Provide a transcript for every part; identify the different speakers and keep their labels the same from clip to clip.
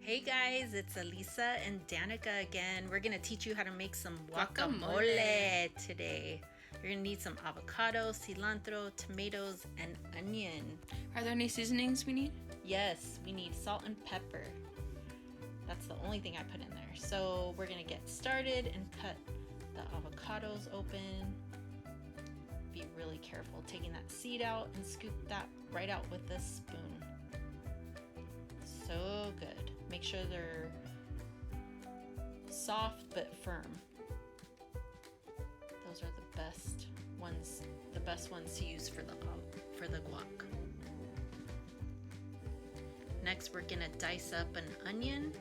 Speaker 1: Hey guys, it's Elisa and Danica again. We're gonna teach you how to make some guacamole
Speaker 2: Guacamole.
Speaker 1: today. You're gonna need some avocado, cilantro, tomatoes, and onion.
Speaker 2: Are there any seasonings we need?
Speaker 1: Yes, we need salt and pepper. That's the only thing I put in there. So we're gonna get started and cut the avocados open. Be really careful taking that seed out and scoop that right out with this spoon. So good. Make sure they're soft but firm. Those are the best ones to use for the guac. Next, we're gonna dice up an onion.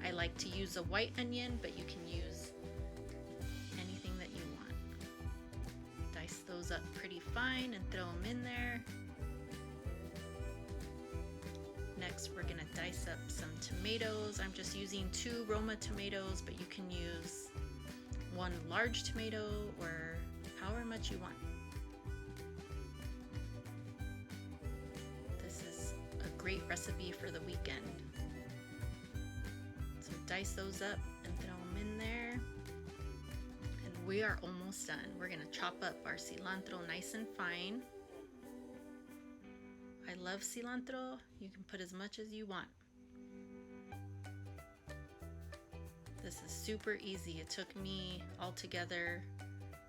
Speaker 1: I like to use a white onion, but you can use anything that you want. Dice those up pretty fine and throw them in there. Next, we're gonna dice up some tomatoes. I'm just using 2 Roma tomatoes, but you can use 1 large tomato or however much you want. This is a great recipe for the weekend. So dice those up and throw them in there. And we are almost done. We're gonna chop up our cilantro nice and fine. I love cilantro. You can put as much as you want. This is super easy. It took me altogether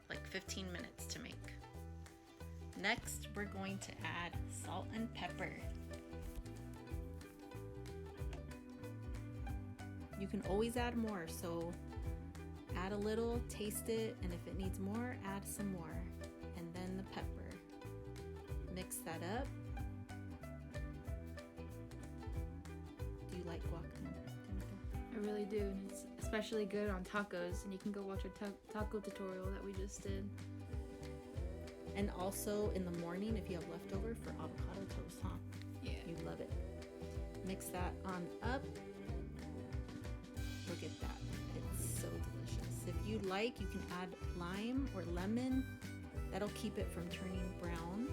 Speaker 1: like 15 minutes to make. Next, we're going to add salt and pepper. You can always add more, so add a little, taste it, and if it needs more, add some more. And then the pepper. Mix that up. Do you like guacamole, Danica?
Speaker 2: I really do, and it's especially good on tacos. And you can go watch a taco tutorial that we just did.
Speaker 1: And also in the morning, if you have leftover, for avocado toast, huh?
Speaker 2: Yeah.
Speaker 1: You love it. Mix that on up. Look at that. It's so delicious. If you like, you can add lime or lemon. That'll keep it from turning brown.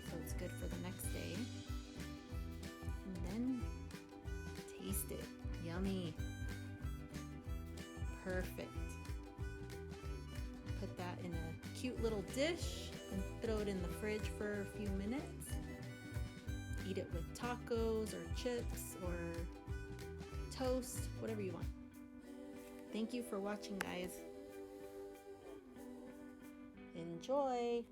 Speaker 1: So it's good for the next day. And then taste it. Yummy. Perfect. Put that in a cute little dish and throw it in the fridge for a few minutes. Eat it with tacos or chips or toast, whatever you want. Thank you for watching, guys. Enjoy!